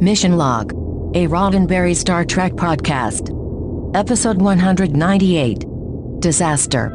Mission Log, a Roddenberry Star Trek podcast. Episode 198, Disaster.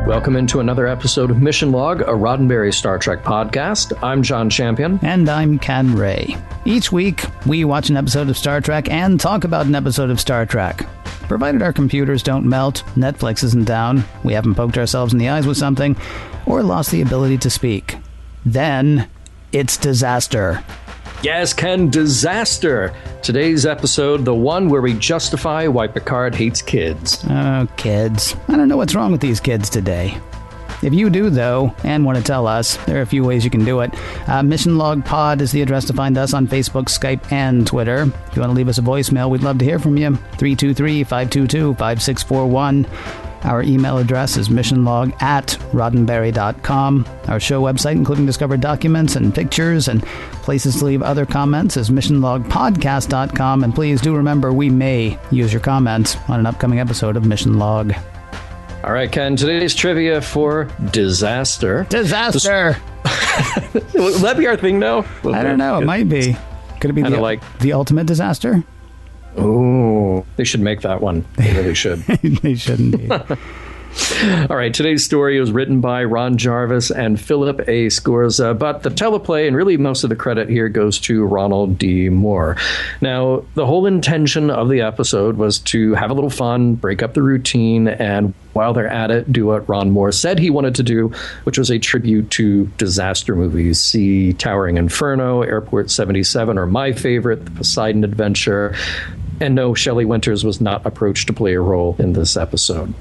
Welcome into another episode of Mission Log, a Roddenberry Star Trek podcast. I'm John Champion. And I'm Ken Ray. Each week, we watch an episode of Star Trek and talk about an episode of Star Trek. Provided our computers don't melt, Netflix isn't down, we haven't poked ourselves in the eyes with something, or lost the ability to speak. Then, it's disaster. Yes, Ken, disaster. Today's episode, the one where we justify why Picard hates kids. Oh, kids. I don't know what's wrong with these kids today. If you do, though, and want to tell us, there are a few ways you can do it. Mission Log Pod is the address to find us on Facebook, Skype, and Twitter. If you want to leave us a voicemail, we'd love to hear from you. 323-522-5641. Our email address is missionlog@roddenberry.com. Our show website, including discovered documents and pictures and places to leave other comments, is missionlogpodcast.com. And please do remember, we may use your comments on an upcoming episode of Mission Log. All right, Ken, today's trivia for disaster. Disaster! Will that be our thing now? I don't know. It might be. Could it be the ultimate disaster? Oh, they should make that one. They really should. They shouldn't be. All right, today's story was written by Ron Jarvis and Philip A. Scorza, but the teleplay and really most of the credit here goes to Ronald D. Moore. Now, the whole intention of the episode was to have a little fun, break up the routine, and while they're at it, do what Ron Moore said he wanted to do, which was a tribute to disaster movies. See Towering Inferno, Airport 77, or my favorite, The Poseidon Adventure. And no, Shelley Winters was not approached to play a role in this episode.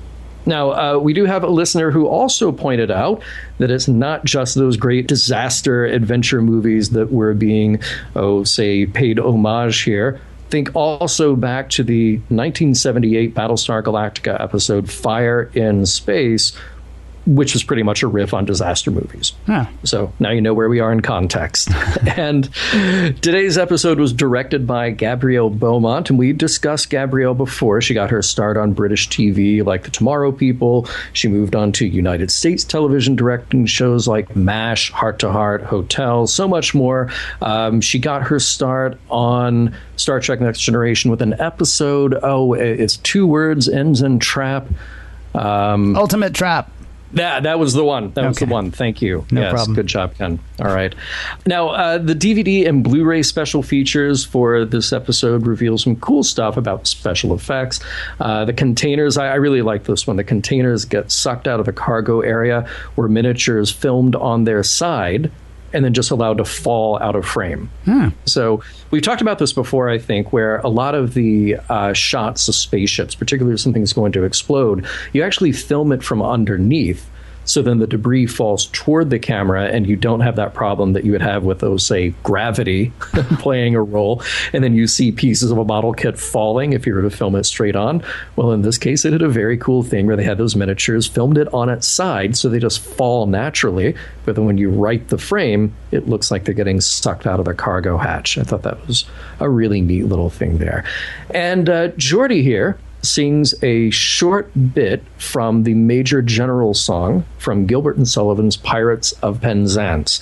Now, we do have a listener who also pointed out that it's not just those great disaster adventure movies that were being, paid homage here. Think also back to the 1978 Battlestar Galactica episode Fire in Space, which was pretty much a riff on disaster movies. Huh. So now you know where we are in context. And today's episode was directed by Gabrielle Beaumont, and we discussed Gabrielle before. She got her start on British TV like The Tomorrow People. She moved on to United States television, directing shows like MASH, Heart to Heart, Hotel, so much more. She got her start on Star Trek Next Generation with an episode, it's two words, ends in trap. Ultimate Trap. That was the one. That was the one. Thank you. No problem. Good job, Ken. All right. Now, the DVD and Blu-ray special features for this episode reveal some cool stuff about special effects. The containers, I really like this one. The containers get sucked out of the cargo area where miniatures filmed on their side and then just allowed to fall out of frame. So we've talked about this before, I think, where a lot of the shots of spaceships, particularly if something's going to explode, you actually film it from underneath. So then the debris falls toward the camera and you don't have that problem that you would have with those, say, gravity playing a role. And then you see pieces of a model kit falling if you were to film it straight on. Well, in this case, they did a very cool thing where they had those miniatures, filmed it on its side, so they just fall naturally. But then when you right the frame, it looks like they're getting sucked out of the cargo hatch. I thought that was a really neat little thing there. And Geordi here sings a short bit from the Major General song from Gilbert and Sullivan's Pirates of Penzance.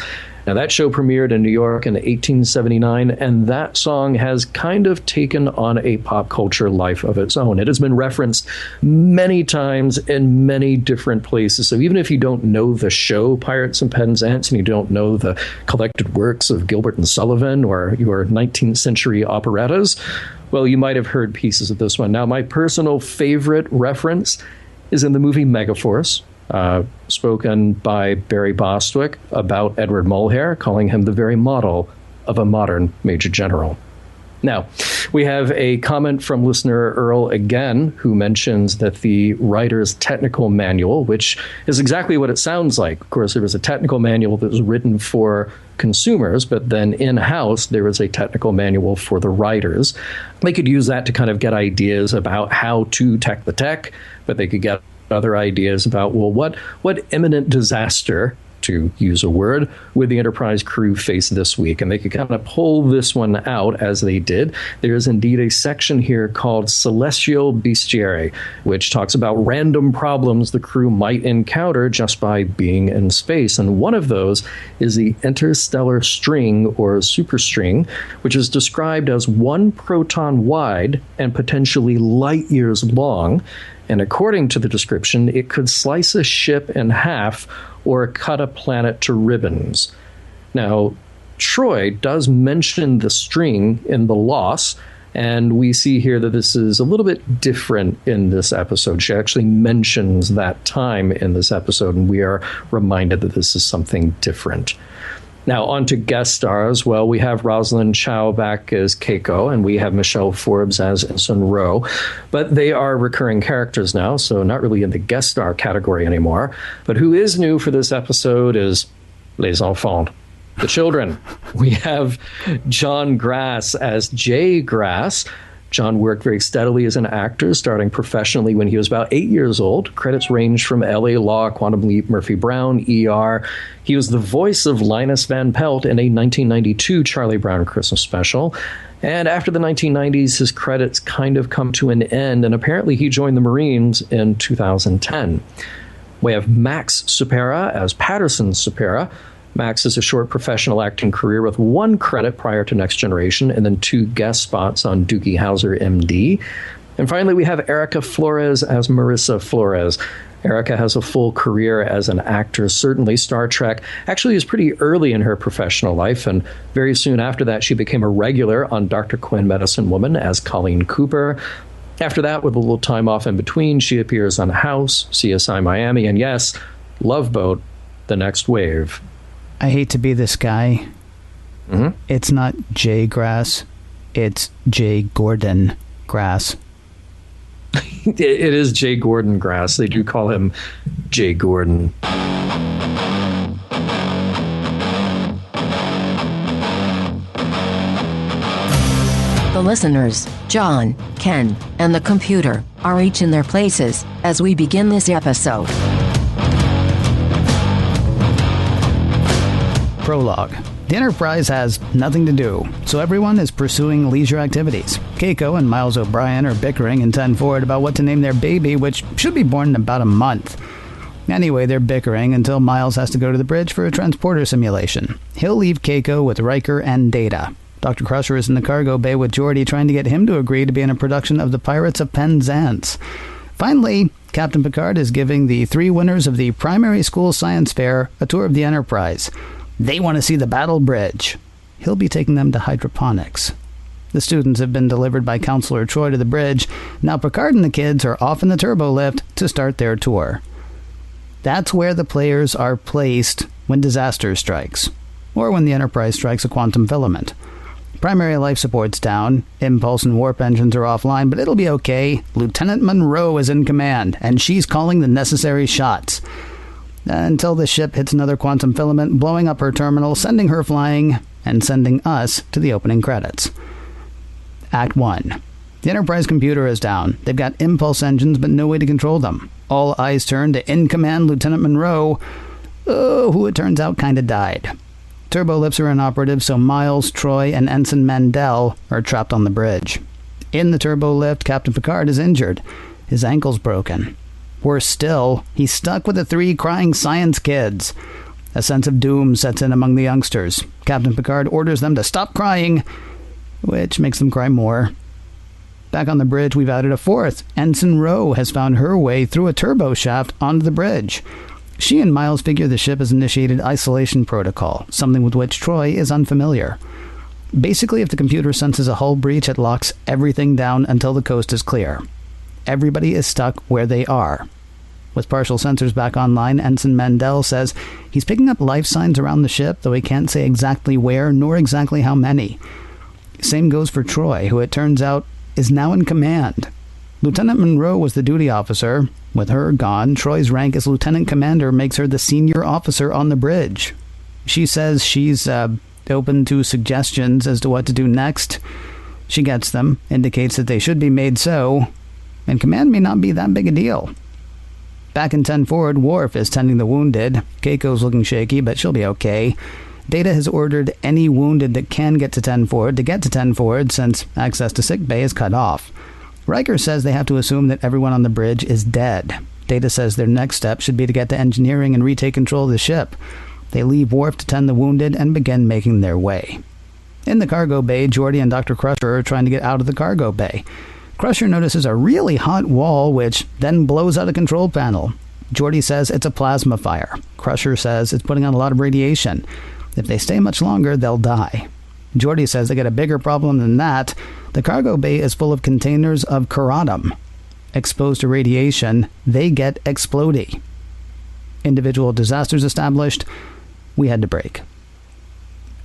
Now, that show premiered in New York in 1879, and that song has kind of taken on a pop culture life of its own. It has been referenced many times in many different places. So even if you don't know the show Pirates of Penzance and you don't know the collected works of Gilbert and Sullivan or your 19th century operettas, well, you might have heard pieces of this one. Now, my personal favorite reference is in the movie Megaforce, spoken by Barry Bostwick about Edward Mulhare, calling him the very model of a modern Major General. Now, we have a comment from listener Earl again, who mentions that the writer's technical manual, which is exactly what it sounds like. Of course, there was a technical manual that was written for consumers, but then in-house, there was a technical manual for the writers. They could use that to kind of get ideas about how to tech the tech, but they could get other ideas about, well, what imminent disaster to use a word, would the Enterprise crew face this week? And they could kind of pull this one out as they did. There is indeed a section here called Celestial Bestiary, which talks about random problems the crew might encounter just by being in space. And one of those is the interstellar string, or superstring, which is described as 1 proton wide and potentially light years long. And according to the description, it could slice a ship in half or cut a planet to ribbons. Now, Troy does mention the string in The Loss, and we see here that this is a little bit different in this episode. She actually mentions that time in this episode, and we are reminded that this is something different. Now, on to guest stars. Well, we have Rosalind Chow back as Keiko, and we have Michelle Forbes as Ensign Ro. But they are recurring characters now, so not really in the guest star category anymore. But who is new for this episode is Les Enfants, the children. We have John Grass as Jay Grass. John worked very steadily as an actor, starting professionally when he was about 8 years old. Credits range from L.A. Law, Quantum Leap, Murphy Brown, ER. He was the voice of Linus Van Pelt in a 1992 Charlie Brown Christmas special. And after the 1990s, his credits kind of come to an end, and apparently he joined the Marines in 2010. We have Max Supera as Patterson Supera. Max has a short professional acting career with 1 credit prior to Next Generation and then 2 guest spots on Doogie Howser, MD. And finally, we have Erica Flores as Marissa Flores. Erica has a full career as an actor. Certainly, Star Trek actually is pretty early in her professional life, and very soon after that, she became a regular on Dr. Quinn Medicine Woman as Colleen Cooper. After that, with a little time off in between, she appears on House, CSI Miami, and yes, Love Boat, The Next Wave. I hate to be this guy. Mm-hmm. It's not Jay Grass. It's Jay Gordon Grass. It is Jay Gordon Grass. They do call him Jay Gordon. The listeners, John, Ken, and the computer, are each in their places as we begin this episode. Prologue. The Enterprise has nothing to do, so everyone is pursuing leisure activities. Keiko and Miles O'Brien are bickering in 10 forward about what to name their baby, which should be born in about a month. Anyway, they're bickering until Miles has to go to the bridge for a transporter simulation. He'll leave Keiko with Riker and Data. Dr. Crusher is in the cargo bay with Geordi, trying to get him to agree to be in a production of The Pirates of Penzance. Finally, Captain Picard is giving the 3 winners of the primary school science fair a tour of the Enterprise. They want to see the battle bridge. He'll be taking them to hydroponics. The students have been delivered by Counselor Troy to the bridge. Now Picard and the kids are off in the turbo lift to start their tour. That's where the players are placed when disaster strikes, or when the Enterprise strikes a quantum filament. Primary life support's down, impulse and warp engines are offline, but it'll be okay. Lieutenant Monroe is in command, and she's calling the necessary shots. Until the ship hits another quantum filament, blowing up her terminal, sending her flying, and sending us to the opening credits. Act 1. The Enterprise computer is down. They've got impulse engines, but no way to control them. All eyes turn to in-command Lieutenant Monroe, who it turns out kinda died. Turbo lifts are inoperative, so Miles, Troy, and Ensign Mandel are trapped on the bridge. In the turbo lift, Captain Picard is injured. His ankle's broken. Worse still, he's stuck with the 3 crying science kids. A sense of doom sets in among the youngsters. Captain Picard orders them to stop crying, which makes them cry more. Back on the bridge, we've added a 4th. Ensign Ro has found her way through a turbo shaft onto the bridge. She and Miles figure the ship has initiated isolation protocol, something with which Troy is unfamiliar. Basically, if the computer senses a hull breach, it locks everything down until the coast is clear. Everybody is stuck where they are. With partial sensors back online, Ensign Mandel says he's picking up life signs around the ship, though he can't say exactly where nor exactly how many. Same goes for Troy, who it turns out is now in command. Lieutenant Monroe was the duty officer. With her gone, Troy's rank as lieutenant commander makes her the senior officer on the bridge. She says she's open to suggestions as to what to do next. She gets them, indicates that they should be made so, and command may not be that big a deal. Back in 10 forward, Worf is tending the wounded. Keiko's looking shaky, but she'll be okay. Data has ordered any wounded that can get to 10 forward to get to 10 forward since access to sickbay is cut off. Riker says they have to assume that everyone on the bridge is dead. Data says their next step should be to get to engineering and retake control of the ship. They leave Worf to tend the wounded and begin making their way. In the cargo bay, Geordi and Dr. Crusher are trying to get out of the cargo bay. Crusher notices a really hot wall, which then blows out a control panel. Geordi says it's a plasma fire. Crusher says it's putting out a lot of radiation. If they stay much longer, they'll die. Geordi says they get a bigger problem than that. The cargo bay is full of containers of curatum. Exposed to radiation, they get explodey. Individual disasters established. We had to break.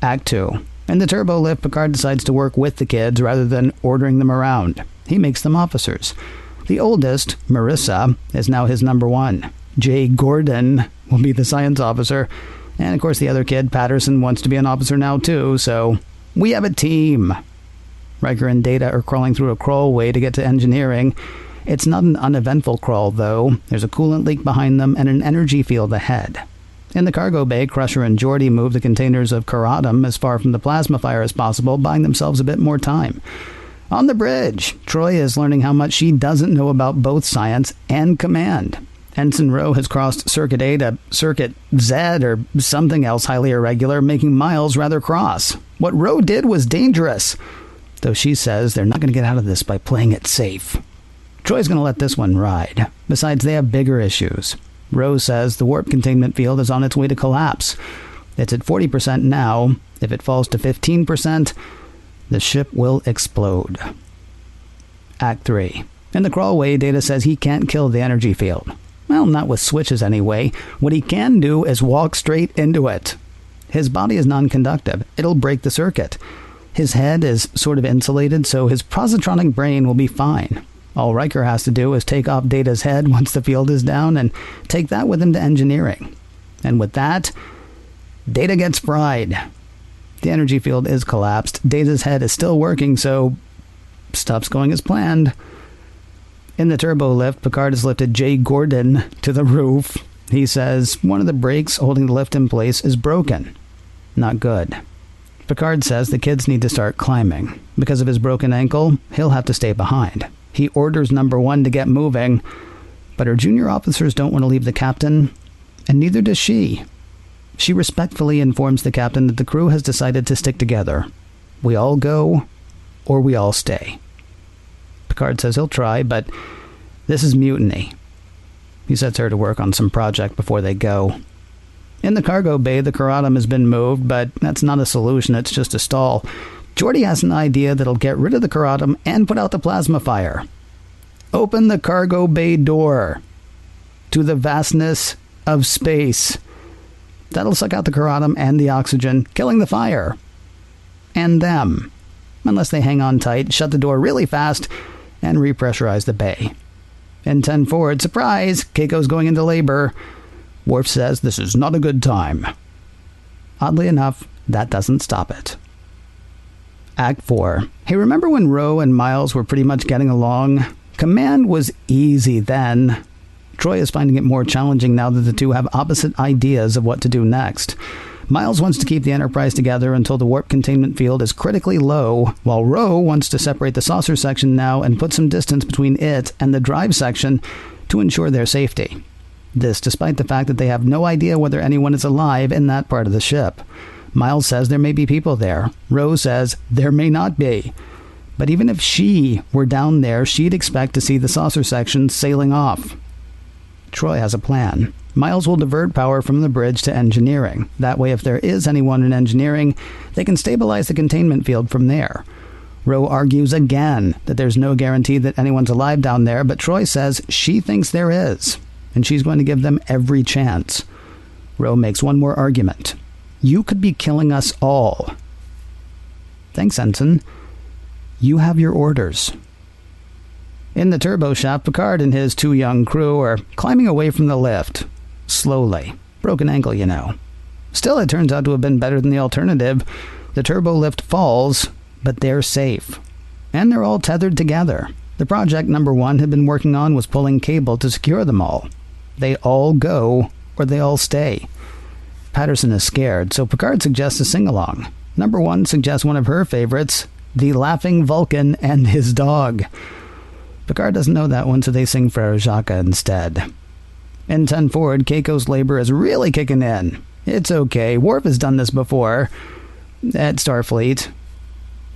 Act 2. In the turbo lift, Picard decides to work with the kids rather than ordering them around. He makes them officers. The oldest, Marissa, is now his number 1. Jay Gordon will be the science officer. And of course the other kid, Patterson, wants to be an officer now too, so we have a team. Riker and Data are crawling through a crawlway to get to engineering. It's not an uneventful crawl, though. There's a coolant leak behind them and an energy field ahead. In the cargo bay, Crusher and Geordi move the containers of curatum as far from the plasma fire as possible, buying themselves a bit more time. On the bridge, Troy is learning how much she doesn't know about both science and command. Ensign Ro has crossed Circuit A to Circuit Z or something else highly irregular, making Miles rather cross. What Ro did was dangerous, though she says they're not going to get out of this by playing it safe. Troy's going to let this one ride. Besides, they have bigger issues. Ro says the warp containment field is on its way to collapse. It's at 40% now. If it falls to 15%, the ship will explode. Act 3. In the crawlway, Data says he can't kill the energy field. Well, not with switches anyway. What he can do is walk straight into it. His body is non-conductive. It'll break the circuit. His head is sort of insulated, so his positronic brain will be fine. All Riker has to do is take off Data's head once the field is down and take that with him to engineering. And with that, Data gets fried. The energy field is collapsed. Data's head is still working, so stuff's going as planned. In the turbo lift, Picard has lifted Jay Gordon to the roof. He says one of the brakes holding the lift in place is broken. Not good. Picard says the kids need to start climbing. Because of his broken ankle, he'll have to stay behind. He orders number 1 to get moving, but her junior officers don't want to leave the captain, and neither does she. She respectfully informs the captain that the crew has decided to stick together. We all go, or we all stay. Picard says he'll try, but this is mutiny. He sets her to work on some project before they go. In the cargo bay, the curatum has been moved, but that's not a solution, it's just a stall. Geordi has an idea that'll get rid of the curatum and put out the plasma fire. Open the cargo bay door to the vastness of space. That'll suck out the curatum and the oxygen, killing the fire. And them. Unless they hang on tight, shut the door really fast, and repressurize the bay. In 10 forward, surprise, Keiko's going into labor. Worf says this is not a good time. Oddly enough, that doesn't stop it. Act 4. Hey, remember when Ro and Miles were pretty much getting along? Command was easy then. Troy is finding it more challenging now that the two have opposite ideas of what to do next. Miles wants to keep the Enterprise together until the warp containment field is critically low, while Ro wants to separate the saucer section now and put some distance between it and the drive section to ensure their safety. This despite the fact that they have no idea whether anyone is alive in that part of the ship. Miles says there may be people there. Ro says there may not be. But even if she were down there, she'd expect to see the saucer section sailing off. Troy has a plan. Miles will divert power from the bridge to engineering. That way, if there is anyone in engineering, they can stabilize the containment field from there. Ro argues again that there's no guarantee that anyone's alive down there, but Troy says she thinks there is, and she's going to give them every chance. Ro makes one more argument. You could be killing us all. Thanks, Ensign. You have your orders. In the turbo shaft, Picard and his 2 young crew are climbing away from the lift. Slowly. Broken ankle, you know. Still, it turns out to have been better than the alternative. The turbo lift falls, but they're safe. And they're all tethered together. The project number 1 had been working on was pulling cable to secure them all. They all go or they all stay. Patterson is scared, so Picard suggests a sing-along. Number 1 suggests one of her favorites, The Laughing Vulcan and His Dog. Picard doesn't know that one, so they sing Frere Jacques instead. In 10 forward, Keiko's labor is really kicking in. It's okay. Worf has done this before at Starfleet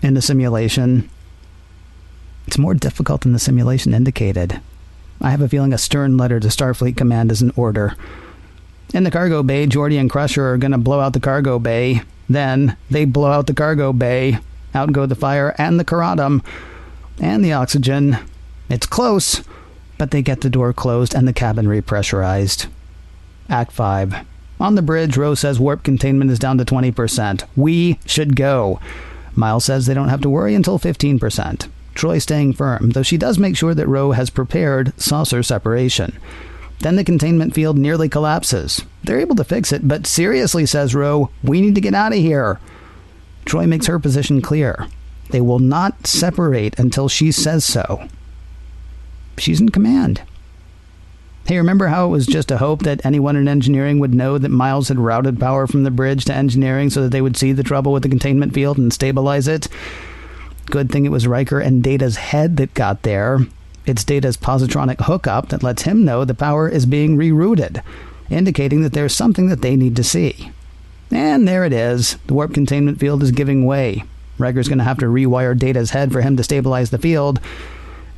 in the simulation. It's more difficult than the simulation indicated. I have a feeling a stern letter to Starfleet Command is in order. In the cargo bay, Geordi and Crusher are going to blow out the cargo bay. Then they blow out the cargo bay. Out go the fire and the corundum and the oxygen. It's close, but they get the door closed and the cabin repressurized. Act 5. On the bridge, Rose says warp containment is down to 20%. We should go. Miles says they don't have to worry until 15%. Troy staying firm, though she does make sure that Ro has prepared saucer separation. Then the containment field nearly collapses. They're able to fix it, but seriously, says Ro, we need to get out of here. Troy makes her position clear. They will not separate until she says so. She's in command. Hey, remember how it was just a hope that anyone in engineering would know that Miles had routed power from the bridge to engineering so that they would see the trouble with the containment field and stabilize it? Good thing it was Riker and Data's head that got there. It's Data's positronic hookup that lets him know the power is being rerouted, indicating that there's something that they need to see. And there it is. The warp containment field is giving way. Riker's going to have to rewire Data's head for him to stabilize the field,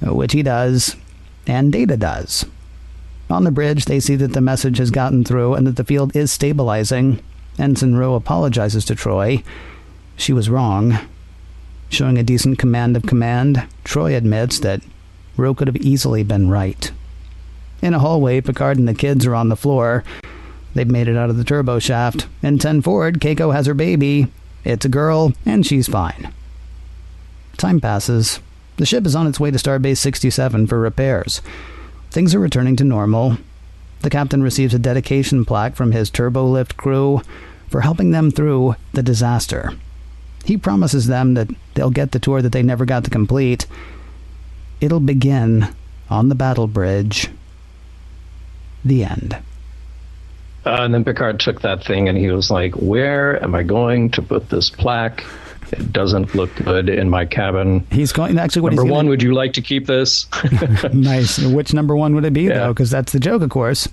which he does, and Data does. On the bridge, they see that the message has gotten through and that the field is stabilizing. Ensign Ro apologizes to Troy. She was wrong. Showing a decent command of command, Troy admits that Ro could have easily been right. In a hallway, Picard and the kids are on the floor. They've made it out of the turbo shaft. In 10 forward, Keiko has her baby. It's a girl, and she's fine. Time passes. The ship is on its way to Starbase 67 for repairs. Things are returning to normal. The captain receives a dedication plaque from his turbolift crew for helping them through the disaster. He promises them that they'll get the tour that they never got to complete. It'll begin on the battle bridge. The end. And then Picard took that thing and he was like, where am I going to put this plaque? It doesn't look good in my cabin. He's going, actually, what number one, would you like to keep this? Nice. Which number 1 would it be, though? Because that's the joke, of course.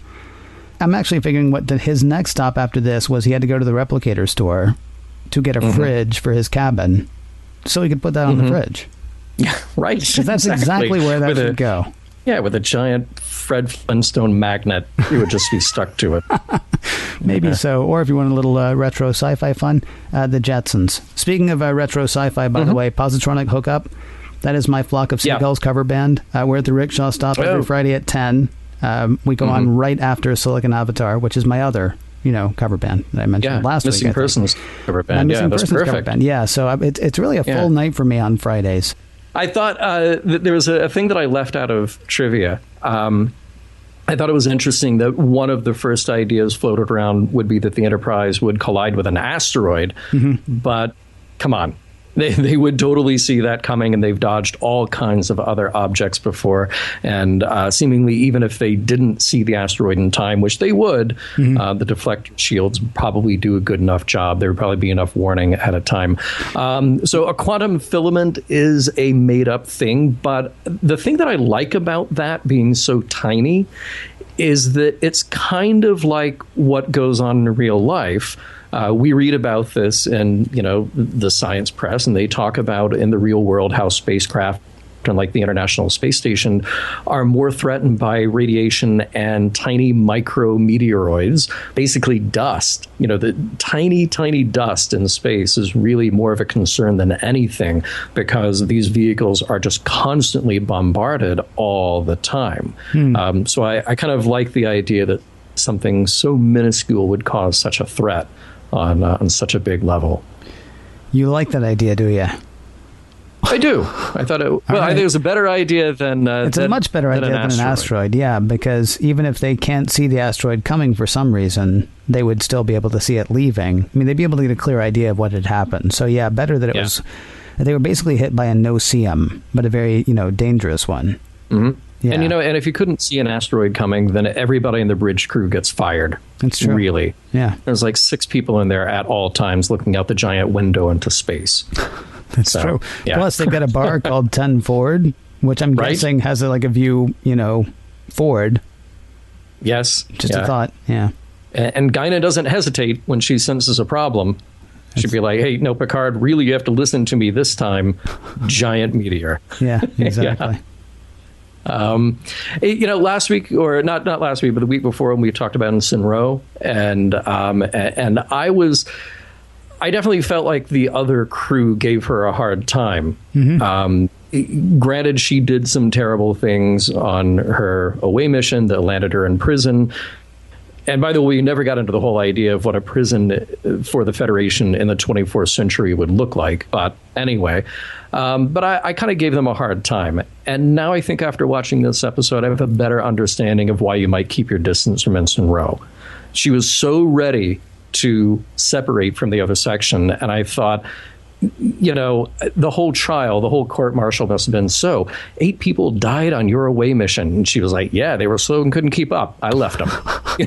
I'm actually figuring his next stop after this was he had to go to the replicator store to get a fridge for his cabin so he could put that on the fridge. Yeah, right. Because that's exactly where that should go. Yeah, with a giant Fred Flintstone magnet, you would just be stuck to it. Maybe so. Or if you want a little retro sci-fi fun, the Jetsons. Speaking of retro sci-fi, by the way, Positronic Hookup, that is my Flock of Seagulls cover band. We're at the Rickshaw Stop every Friday at 10. We go on right after Silicon Avatar, which is my other cover band that I mentioned last week. Missing Persons cover band. Yeah, that's perfect. Cover band. Yeah, so it's really a full night for me on Fridays. I thought that there was a thing that I left out of trivia. I thought it was interesting that one of the first ideas floated around would be that the Enterprise would collide with an asteroid. But come on. They would totally see that coming, and they've dodged all kinds of other objects before. And seemingly, even if they didn't see the asteroid in time, which they would, the deflector shields probably do a good enough job. There would probably be enough warning ahead of time. So a quantum filament is a made-up thing. But the thing that I like about that being so tiny is that it's kind of like what goes on in real life. We read about this in, the science press, and they talk about in the real world how spacecraft, like the International Space Station, are more threatened by radiation and tiny micrometeoroids, basically dust. The tiny, tiny dust in space is really more of a concern than anything because these vehicles are just constantly bombarded all the time. So I kind of like the idea that something so minuscule would cause such a threat on such a big level. You like that idea, do you? I do. I thought I think it was a better idea than it's a much better idea than an asteroid. Yeah, because even if they can't see the asteroid coming for some reason, they would still be able to see it leaving. I mean, they'd be able to get a clear idea of what had happened. So yeah, better that it was. They were basically hit by a no-see-em, but a very dangerous one. Yeah. And, and if you couldn't see an asteroid coming, then everybody in the bridge crew gets fired. That's true. Really. Yeah. There's like 6 people in there at all times looking out the giant window into space. That's true. Yeah. Plus, they've got a bar called 10 Forward, which I'm guessing has a view, forward. Yes. Just a thought. Yeah. And Guinan doesn't hesitate when she senses a problem. She'd be like, hey, no, Picard, really, you have to listen to me this time. Giant meteor. Yeah, exactly. Last week, or not last week, but the week before, when we talked about Ensign Ro, and I definitely felt like the other crew gave her a hard time. Mm-hmm. Granted, she did some terrible things on her away mission that landed her in prison. And by the way, we never got into the whole idea of what a prison for the Federation in the 24th century would look like. But anyway, but I kind of gave them a hard time. And now I think after watching this episode, I have a better understanding of why you might keep your distance from Ensign Ro. She was so ready to separate from the other section. And I thought, the whole trial, the whole court martial must have been 8 people died on your away mission. And she was like, yeah, they were slow and couldn't keep up. I left them. I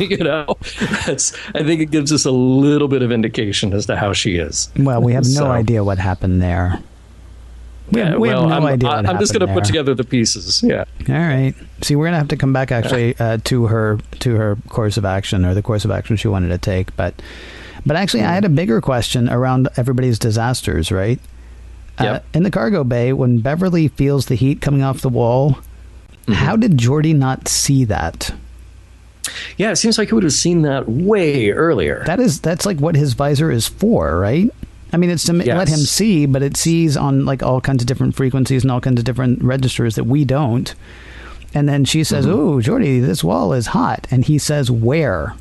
think it gives us a little bit of indication as to how she is. Well, we have no idea what happened there. We have no idea what happened. I'm just going to put together the pieces. Yeah. All right. See, we're going to have to come back actually to her course of action, or the course of action she wanted to take. But actually, I had a bigger question around everybody's disasters, right? Yep. In the cargo bay, when Beverly feels the heat coming off the wall, how did Geordi not see that? Yeah, it seems like he would have seen that way earlier. That's like what his visor is for, right? I mean, it's to let him see, but it sees on like all kinds of different frequencies and all kinds of different registers that we don't. And then she says, "Oh, Geordi, this wall is hot," and he says, "Where?"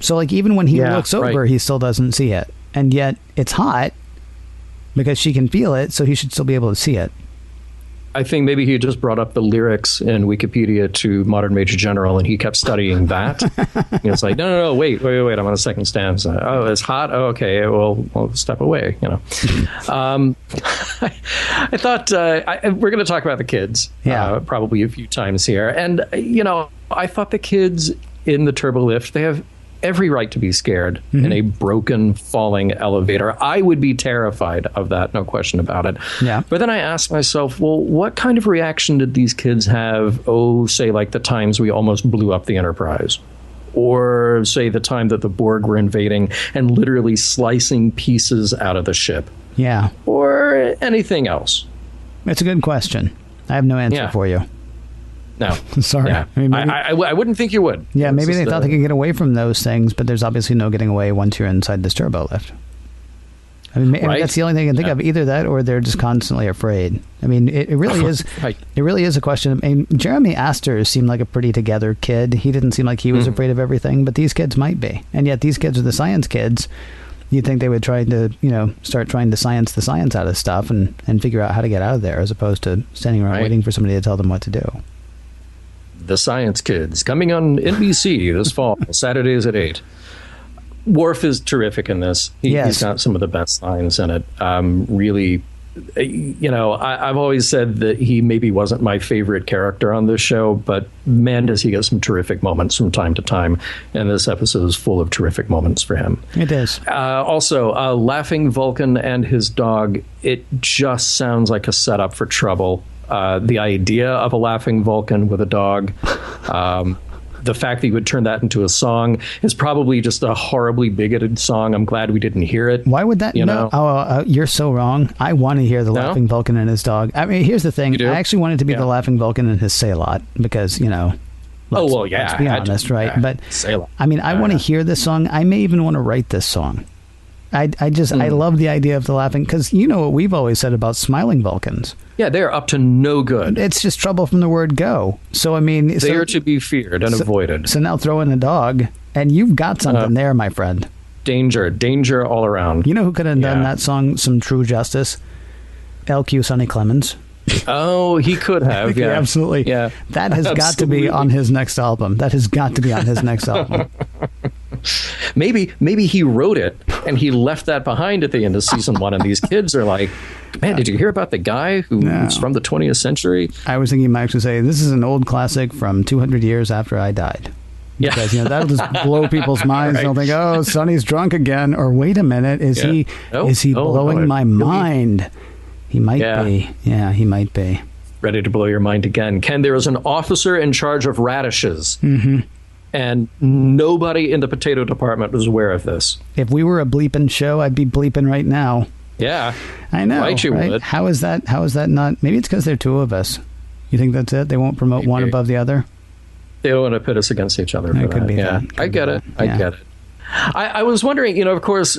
So, like, even when he looks over, he still doesn't see it. And yet, it's hot because she can feel it, so he should still be able to see it. I think maybe he just brought up the lyrics in Wikipedia to Modern Major General, and he kept studying that. It's like, no, wait, I'm on a second stanza. Oh, it's hot? Oh, okay, we'll step away, I thought we're going to talk about the kids probably a few times here. And, I thought the kids in the turbo lift, they have every right to be scared in a broken, falling elevator. I would be terrified of that, no question about it. Yeah. But then I asked myself, well, what kind of reaction did these kids have, say, like the times we almost blew up the Enterprise? Or, say, the time that the Borg were invading and literally slicing pieces out of the ship? Yeah. Or anything else? It's a good question. I have no answer for you. No. Sorry. Yeah. I mean, I wouldn't think you would. Yeah, maybe they thought they could get away from those things, but there's obviously no getting away once you're inside this turbo lift. I mean, that's the only thing I can think of. Either that or they're just constantly afraid. I mean, it really is. It really is a question. I mean, Jeremy Astor seemed like a pretty together kid. He didn't seem like he was afraid of everything, but these kids might be. And yet these kids are the science kids. You'd think they would try to, start trying to science the science out of stuff and figure out how to get out of there, as opposed to standing around waiting for somebody to tell them what to do. The Science Kids, coming on NBC this fall, Saturdays at 8. Worf is terrific in this. He's got some of the best lines in it. Really, I've always said that he maybe wasn't my favorite character on this show, but man, does he get some terrific moments from time to time. And this episode is full of terrific moments for him. It is. Also, Laughing Vulcan and his dog, it just sounds like a setup for trouble. The idea of a laughing Vulcan with a dog, the fact that you would turn that into a song is probably just a horribly bigoted song. I'm glad we didn't hear it. Why would that? You're so wrong. I want to hear the laughing Vulcan and his dog. I mean, here's the thing. I actually wanted to be the laughing Vulcan and his Say-Lot because, let's be honest, right? Yeah. But Say-Lot. I mean, I want to hear this song. I may even want to write this song. I love the idea of the laughing, because what we've always said about smiling Vulcans. Yeah, they're up to no good. It's just trouble from the word go. So, I mean... They are to be feared and avoided. So now throw in a dog, and you've got something there, my friend. Danger all around. You know who could have done that song some true justice? LQ Sonny Clemens. Oh, he could have. Yeah, absolutely. Yeah, that has got to be on his next album. Maybe he wrote it And he left that behind at the end of season 1. And these kids are like, man, did you hear about the guy who's from the 20th century? I was thinking you might actually say, this is an old classic from 200 years after I died. Because, that'll just blow people's minds. Right. They'll think, oh, Sonny's drunk again. Or wait a minute, is he blowing my mind? He might be. Yeah, he might be. Ready to blow your mind again. Ken, there is an officer in charge of radishes. Mm-hmm. And nobody in the potato department was aware of this. If we were a bleeping show, I'd be bleeping right now. Yeah. I know, right? You would. How is that not? Maybe it's because there are two of us. You think that's it? They won't promote one above the other? They don't want to pit us against each other. It could be that. I get it. I get it. I was wondering, of course,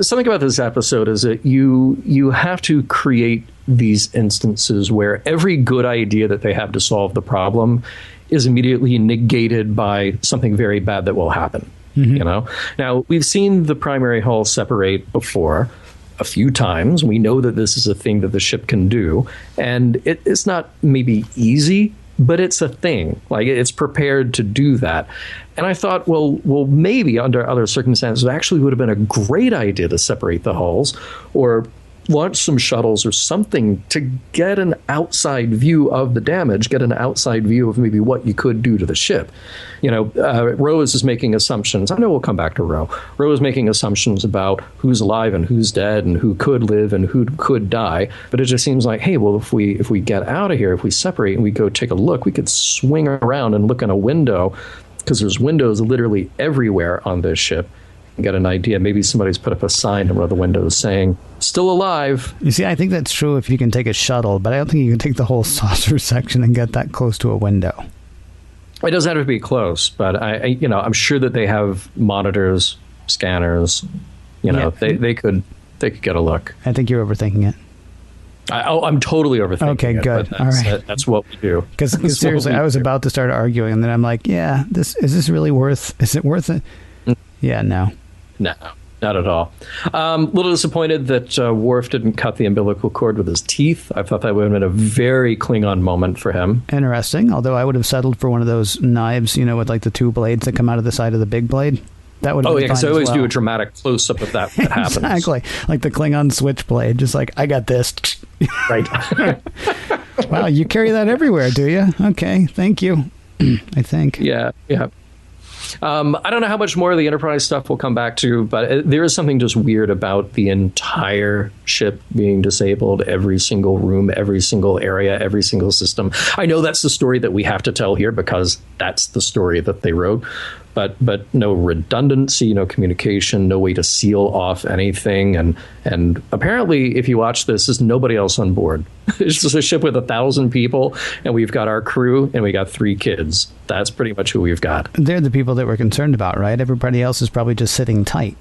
something about this episode is that you have to create these instances where every good idea that they have to solve the problem is immediately negated by something very bad that will happen. Mm-hmm. Now, we've seen the primary hull separate before a few times. We know that this is a thing that the ship can do, and it's not maybe easy, but it's a thing. Like, it's prepared to do that. And I thought, well, maybe under other circumstances, it actually would have been a great idea to separate the hulls or launch some shuttles or something to get an outside view of the damage, get an outside view of maybe what you could do to the ship. Rose is making assumptions. I know we'll come back to Rose. Rose is making assumptions about who's alive and who's dead and who could live and who could die. But it just seems like, hey, well, if we get out of here, if we separate and we go take a look, we could swing around and look in a window, because there's windows literally everywhere on this ship. Get an idea. Maybe somebody's put up a sign in one of the windows saying, still alive. You see, I think that's true if you can take a shuttle, but I don't think you can take the whole saucer section and get that close to a window. It doesn't have to be close, but I'm sure that they have monitors, scanners. They could get a look. I think you're overthinking it. I'm totally overthinking it. Okay, good. All right. That's what we do. Because seriously, I was about to start arguing, and then I'm like, is this really worth it? Yeah, no. No, not at all. A little disappointed that Worf didn't cut the umbilical cord with his teeth. I thought that would have been a very Klingon moment for him. Interesting, although I would have settled for one of those knives, with like the two blades that come out of the side of the big blade. That would have been fine. Because I always do a dramatic close-up of that happens. Exactly, like the Klingon switchblade, just like, I got this. Right. Wow, you carry that everywhere, do you? Okay, thank you, I think. Yeah. I don't know how much more of the Enterprise stuff we'll come back to, but there is something just weird about the entire ship being disabled, every single room, every single area, every single system. I know that's the story that we have to tell here because that's the story that they wrote. But no redundancy, no communication, no way to seal off anything. And apparently, if you watch this, there's nobody else on board. It's just a ship with 1,000 people, and we've got our crew, and we got 3 kids. That's pretty much who we've got. They're the people that we're concerned about, right? Everybody else is probably just sitting tight.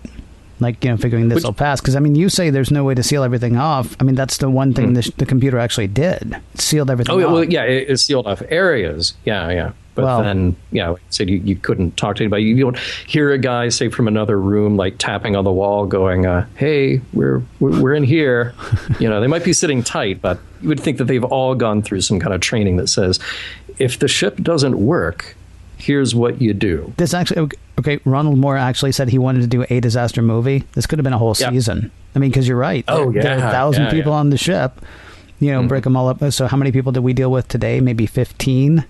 Like, figuring this will pass. Because, you say there's no way to seal everything off. That's the one thing the computer actually did. It sealed everything off. Well, yeah, it sealed off areas. Yeah. But then, like I said, you couldn't talk to anybody. You don't hear a guy, say, from another room, like tapping on the wall, going, hey, we're in here. They might be sitting tight, but you would think that they've all gone through some kind of training that says, if the ship doesn't work, here's what you do. This actually, okay, Ronald Moore actually said he wanted to do a disaster movie. This could have been a whole season. Because you're right. There are 1,000 people on the ship. Break them all up. So how many people did we deal with today? Maybe 15.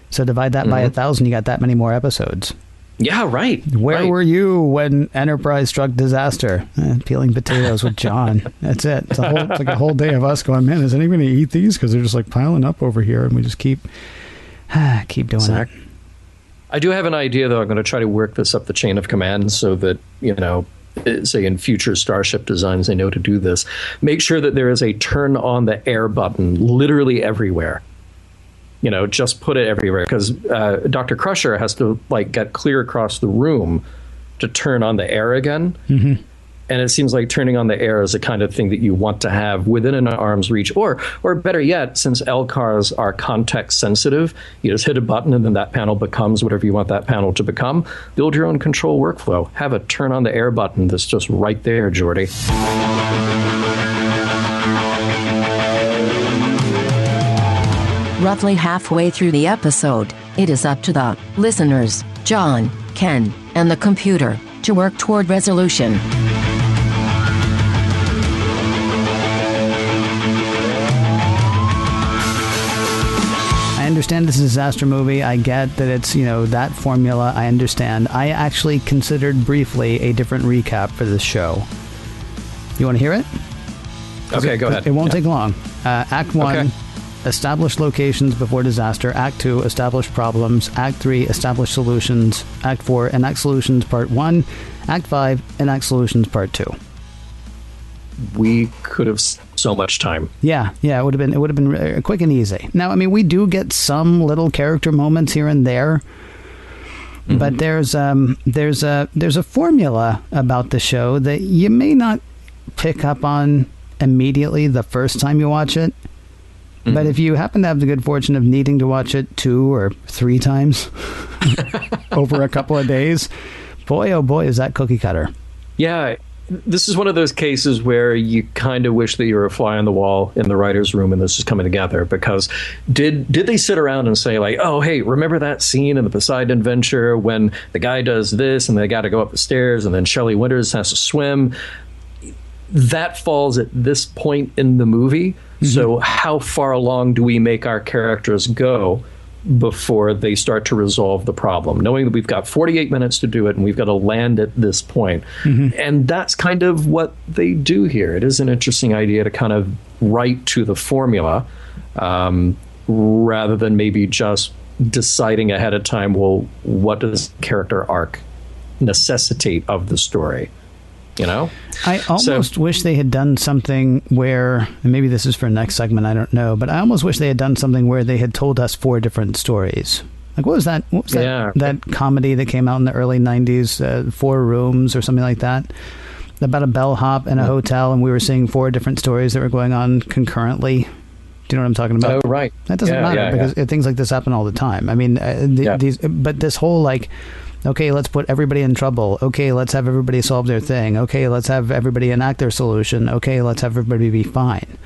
So divide that by 1,000, you got that many more episodes. Yeah, right. Where were you when Enterprise struck disaster? Peeling potatoes with John. That's it. It's like a whole day of us going, man, is anyone going to eat these? Because they're just like piling up over here, and we just keep doing it. I do have an idea, though. I'm going to try to work this up the chain of command so that, say in future Starship designs, they know to do this. Make sure that there is a turn on the air button literally everywhere. Just put it everywhere, because Dr. Crusher has to get clear across the room to turn on the air again. Mm-hmm. And it seems like turning on the air is the kind of thing that you want to have within an arm's reach, or better yet, since LCARs are context sensitive, you just hit a button and then that panel becomes whatever you want that panel to become. Build your own control workflow. Have a turn on the air button that's just right there, Geordi. Roughly halfway through the episode, it is up to the listeners, John, Ken, and the computer, to work toward resolution. I understand this is a disaster movie. I get that it's, that formula. I understand. I actually considered briefly a different recap for this show. You want to hear it? Okay, go ahead. It won't take long. Act 1, establish locations before disaster. Act 2, establish problems. Act 3, establish solutions. Act 4, enact solutions part 1. Act 5, enact solutions part 2. We could have so much time. Yeah, it would have been quick and easy. Now, I mean, we do get some little character moments here and there, but there's a formula about the show that you may not pick up on immediately the first time you watch it. But if you happen to have the good fortune of needing to watch it 2 or 3 times over a couple of days, boy, oh boy, is that cookie cutter. Yeah. This is one of those cases where you kind of wish that you were a fly on the wall in the writer's room and this is coming together, because did they sit around and say like, oh, hey, remember that scene in the Poseidon Adventure when the guy does this and they got to go up the stairs and then Shelley Winters has to swim? That falls at this point in the movie. So how far along do we make our characters go before they start to resolve the problem, knowing that we've got 48 minutes to do it and we've got to land at this point? And that's kind of what they do here. It is an interesting idea to kind of write to the formula rather than maybe just deciding ahead of time, well, what does character arc necessitate of the story? I almost wish they had done something where, and maybe this is for next segment, I don't know, but I almost wish they had done something where they had told us 4 different stories. Like, what was that? That comedy that came out in the early 90s, 4 Rooms or something like that, about a bellhop in a hotel, and we were seeing 4 different stories that were going on concurrently. Do you know what I'm talking about? Oh, right. That doesn't matter because things like this happen all the time. I mean, but this whole like, okay, let's put everybody in trouble. Okay, let's have everybody solve their thing. Okay, let's have everybody enact their solution. Okay, let's have everybody be fine.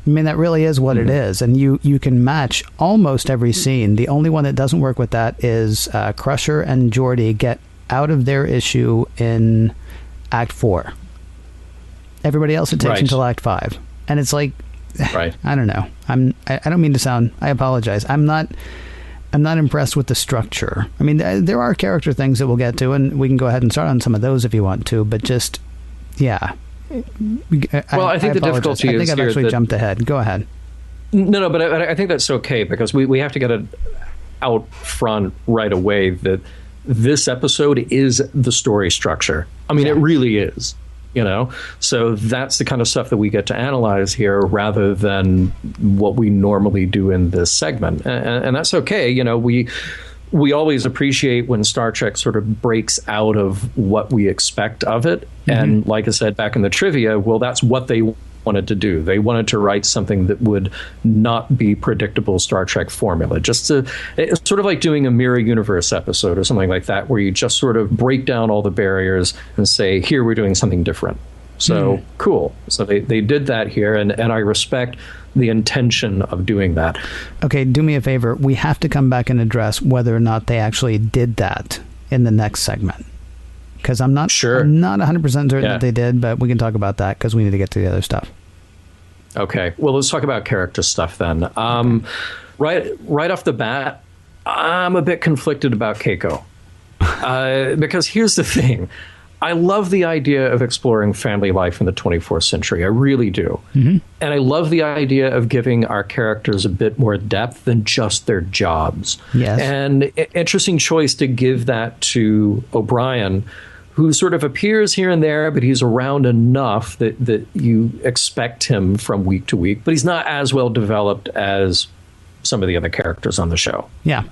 I mean, that really is what it is. And you can match almost every scene. The only one that doesn't work with that is Crusher and Geordi get out of their issue in Act 4. Everybody else it takes until Act 5. And it's like, I don't know. I don't mean to sound, I apologize. I'm not impressed with the structure. I mean, there are character things that we'll get to, and we can go ahead and start on some of those if you want to, but just, yeah. Well, I think the difficulty is I think I've actually jumped ahead. Go ahead. No, but I think that's okay, because we have to get it out front right away that this episode is the story structure. I mean, it really is. So that's the kind of stuff that we get to analyze here rather than what we normally do in this segment. And that's okay. We always appreciate when Star Trek sort of breaks out of what we expect of it. And like I said back in the trivia, well, that's what they wanted to do. They wanted to write something that would not be predictable Star Trek formula. It's sort of like doing a Mirror Universe episode or something like that, where you just sort of break down all the barriers and say, here, we're doing something different. So cool. So they did that here, and I respect the intention of doing that. Okay, do me a favor. We have to come back and address whether or not they actually did that in the next segment. Because I'm not 100% certain that they did, but we can talk about that because we need to get to the other stuff. Okay. Well, let's talk about character stuff then. Right off the bat, I'm a bit conflicted about Keiko. Because here's the thing. I love the idea of exploring family life in the 24th century. I really do. And I love the idea of giving our characters a bit more depth than just their jobs. Yes. And interesting choice to give that to O'Brien, who sort of appears here and there, but he's around enough that you expect him from week to week. But he's not as well developed as some of the other characters on the show. Yeah.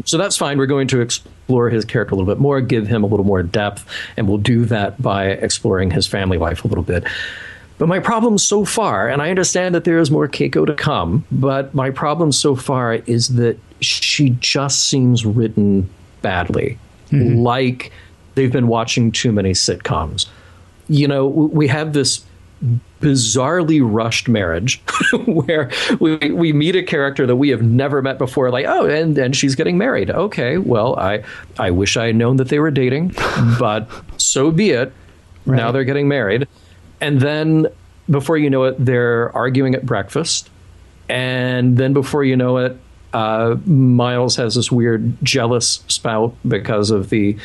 So that's fine. We're going to explore his character a little bit more, give him a little more depth, and we'll do that by exploring his family life a little bit. But my problem so far, and I understand that there is more Keiko to come, but my problem so far is that she just seems written badly. Like they've been watching too many sitcoms. We have this bizarrely rushed marriage where we meet a character that we have never met before, like, oh, and she's getting married. Okay, well, I wish I had known that they were dating, but so be it. Right. Now they're getting married. And then before you know it, they're arguing at breakfast. And then before you know it, Miles has this weird jealous spout because of the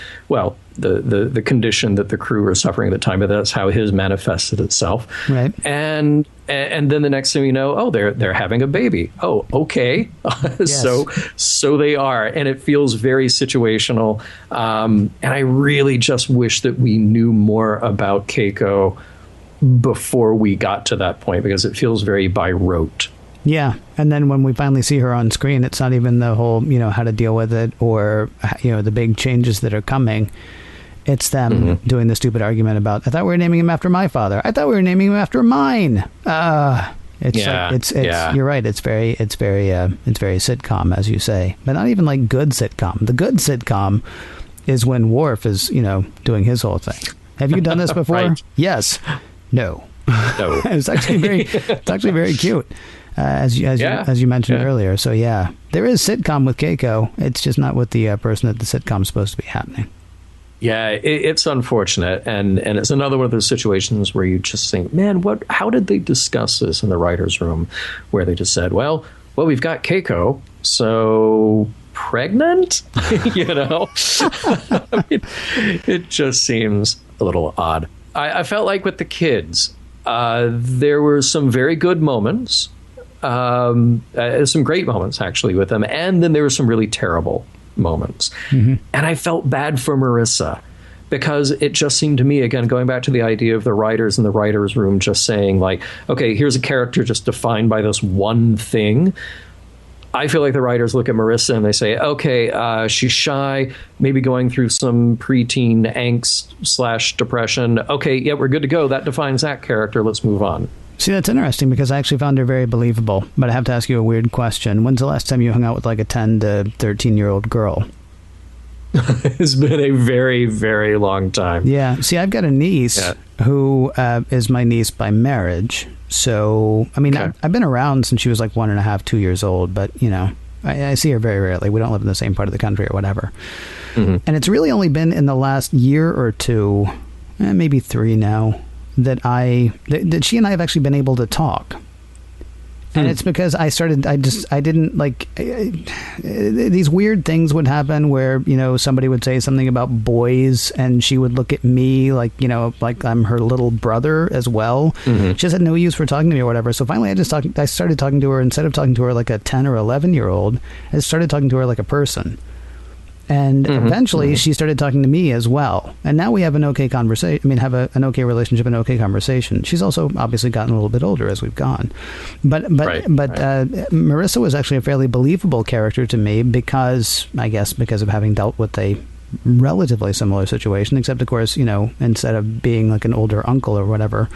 condition that the crew are suffering at the time, but that's how his manifested itself. Right. And then the next thing you know, oh, they're having a baby. Oh, okay. Yes. So they are, and it feels very situational. And I really just wish that we knew more about Keiko before we got to that point, because it feels very by rote. Yeah, and then when we finally see her on screen, it's not even the whole, how to deal with it or, the big changes that are coming. It's them doing the stupid argument about, I thought we were naming him after my father. I thought we were naming him after mine. You're right. It's very sitcom, as you say, but not even like good sitcom. The good sitcom is when Worf is, doing his whole thing. Have you done this before? Right. Yes. No. No. It's actually very cute. As you mentioned earlier. So yeah, there is sitcom with Keiko. It's just not with the person that the sitcom's supposed to be happening. Yeah, it's unfortunate, and it's another one of those situations where you just think, man, how did they discuss this in the writer's room, where they just said, well, we've got Keiko, so pregnant? I mean, it just seems a little odd. I felt like with the kids, there were some very good moments. Some great moments actually with them, and then there were some really terrible moments. And I felt bad for Marissa, because it just seemed to me, again, going back to the idea of the writers in the writers' room just saying, like, okay, here's a character just defined by this one thing. I feel like the writers look at Marissa and they say, okay, she's shy, maybe going through some preteen angst / depression. Okay, yeah, we're good to go. That defines that character. Let's move on. See, that's interesting, because I actually found her very believable. But I have to ask you a weird question. When's the last time you hung out with like a 10 to 13-year-old girl? It's been a very, very long time. Yeah. See, I've got a niece who is my niece by marriage. So, I mean, okay. I've been around since she was like 1.5, 2 years old. But, I see her very rarely. We don't live in the same part of the country or whatever. And it's really only been in the last year or two, maybe 3 now, that she and I have actually been able to talk. And it's because I didn't like, these weird things would happen where, somebody would say something about boys and she would look at me like, like I'm her little brother as well. She just had no use for talking to me or whatever. So finally I started talking to her, instead of talking to her like a 10 or 11-year-old, I started talking to her like a person. And eventually she started talking to me as well. And now we have an okay conversation. I mean, have an okay relationship, an okay conversation. She's also obviously gotten a little bit older as we've gone. But Marissa was actually a fairly believable character to me because of having dealt with a relatively similar situation, except of course, instead of being like an older uncle or whatever,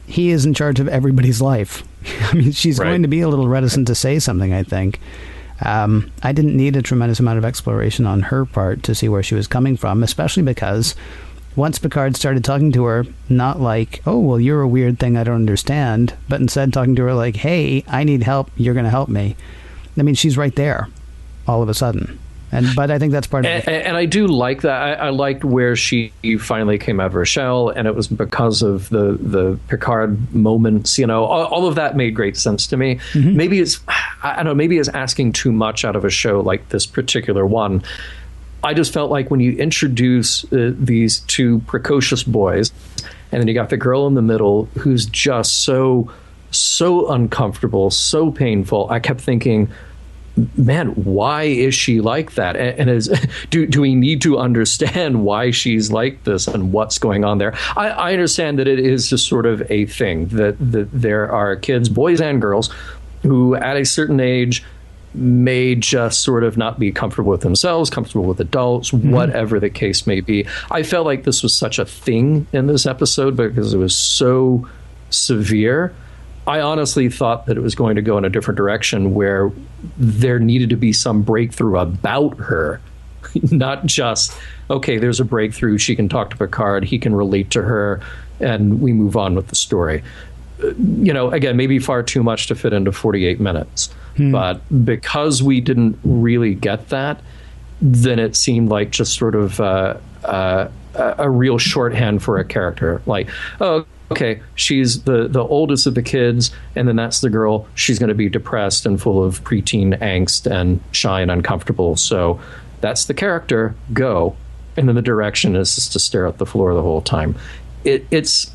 he is in charge of everybody's life. I mean, she's going to be a little reticent to say something, I think. I didn't need a tremendous amount of exploration on her part to see where she was coming from, especially because once Picard started talking to her, not like, oh, well, you're a weird thing I don't understand, but instead talking to her like, hey, I need help, you're going to help me. I mean, she's right there all of a sudden. But I think that's part of it. And I do like that. I liked where she finally came out of her shell, and it was because of the Picard moments. All of that made great sense to me. Maybe it's asking too much out of a show like this particular one. I just felt like when you introduce these two precocious boys, and then you got the girl in the middle who's just so uncomfortable, so painful, I kept thinking, man, why is she like that? And do we need to understand why she's like this and what's going on there? I understand that it is just sort of a thing that there are kids, boys and girls, who at a certain age may just sort of not be comfortable with themselves, comfortable with adults, whatever the case may be. I felt like this was such a thing in this episode because it was so severe. I honestly thought that it was going to go in a different direction where there needed to be some breakthrough about her, not just, okay, there's a breakthrough. She can talk to Picard. He can relate to her. and we move on with the story. Again, maybe far too much to fit into 48 minutes. But because we didn't really get that, then it seemed like just sort of a real shorthand for a character. Like, oh, okay, she's the oldest of the kids, and then that's the girl. She's going to be depressed and full of preteen angst and shy and uncomfortable. So that's the character. Go. And then the direction is just to stare at the floor the whole time. It's...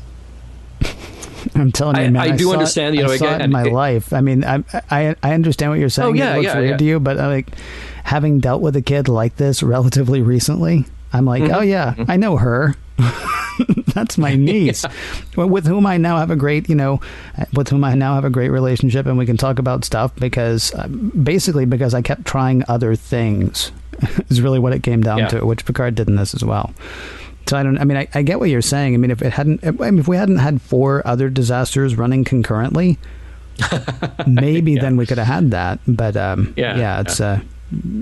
I'm telling you, man. I do understand. I saw it in my life. I mean, I understand what you're saying. It looks weird to you, but like having dealt with a kid like this relatively recently, I'm like, oh yeah, I know her. That's my niece, with whom I now have a great, relationship, and we can talk about stuff because I kept trying other things. Is really what it came down to, which Picard did in this as well. So I get what you're saying. I mean, if we hadn't had 4 other disasters running concurrently, maybe then we could have had that. But it's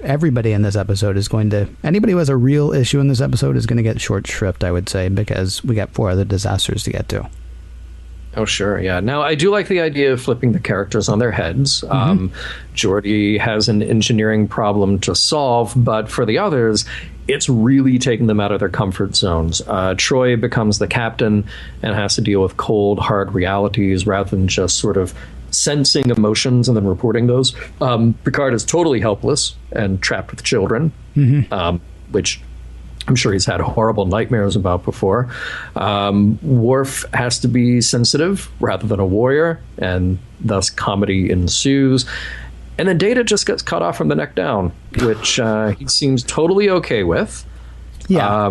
everybody in this episode is going to, anybody who has a real issue in this episode is going to get short shrift, I would say, because we got 4 other disasters to get to. Oh, sure. Yeah. Now, I do like the idea of flipping the characters on their heads. Geordi has an engineering problem to solve, but for the others, it's really taking them out of their comfort zones. Troy becomes the captain and has to deal with cold, hard realities rather than just sort of sensing emotions and then reporting those. Picard is totally helpless and trapped with children, which I'm sure he's had horrible nightmares about before. Worf has to be sensitive rather than a warrior, and thus comedy ensues. And then Data just gets cut off from the neck down, which he seems totally okay with. Yeah.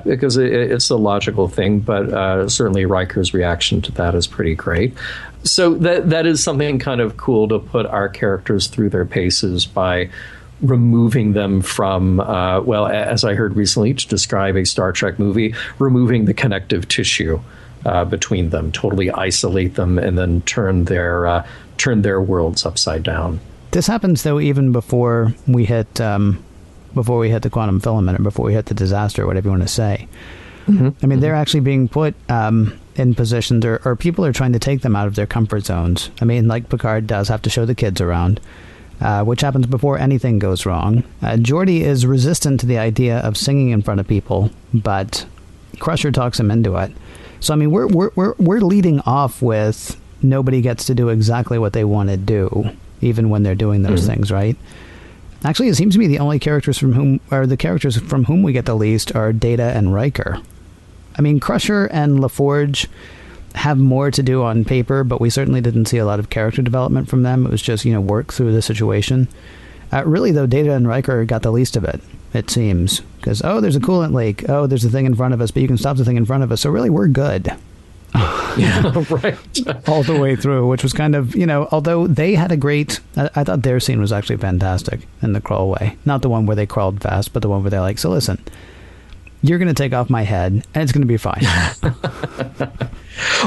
Because it's a logical thing, but certainly Riker's reaction to that is pretty great. So that is something kind of cool to put our characters through their paces by removing them from, as I heard recently to describe a Star Trek movie, removing the connective tissue between them, totally isolate them, and then turn their worlds upside down. This happens though even before we hit the quantum filament, or before we hit the disaster, whatever you want to say. I mean, they're actually being put in positions, or people are trying to take them out of their comfort zones. I mean, like Picard does have to show the kids around, which happens before anything goes wrong. Geordi is resistant to the idea of singing in front of people, but Crusher talks him into it. So I mean, we're leading off with nobody gets to do exactly what they want to do, even when they're doing those things, right? Actually, it seems to me the only characters from whom we get the least are Data and Riker. I mean, Crusher and LaForge have more to do on paper, but we certainly didn't see a lot of character development from them. It was just, work through the situation. Really, though, Data and Riker got the least of it, it seems. Because, there's a coolant leak. Oh, there's a thing in front of us, but you can stop the thing in front of us. So really, we're good. Yeah, right. All the way through, which was kind of, although they had a great, I thought their scene was actually fantastic in the crawl way. Not the one where they crawled fast, but the one where they're like, so listen, you're going to take off my head and it's going to be fine.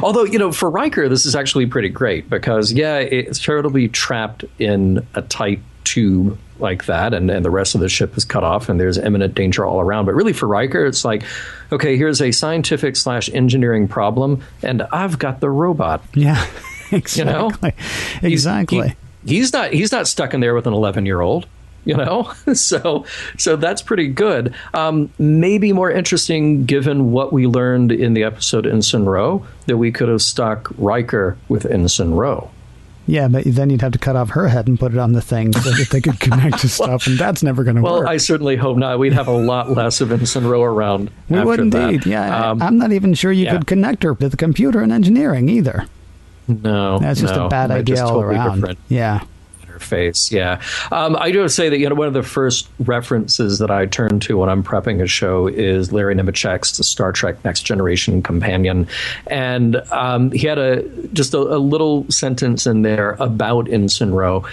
Although, for Riker, this is actually pretty great because, it's totally trapped in a tight tube like that, and the rest of the ship is cut off and there's imminent danger all around. But really for Riker, it's like, okay, here's a scientific/engineering problem and I've got the robot. Yeah, exactly. Exactly. He's not stuck in there with an 11-year-old. So that's pretty good. Maybe more interesting given what we learned in the episode Ensign Ro, that we could have stuck Riker with Ensign Ro. Yeah, but then you'd have to cut off her head and put it on the thing so that they could connect to stuff, and that's never going to work. Well, I certainly hope not. We'd have a lot less of Ensign Ro around. We would indeed, yeah. I'm not even sure you could connect her to the computer in engineering either. No. That's just a bad idea all totally around. Different. Yeah. Face. Yeah. I do have to say that, one of the first references that I turn to when I'm prepping a show is Larry Nemeczek's The Star Trek Next Generation Companion. And he had just a little sentence in there about Ensign Ro.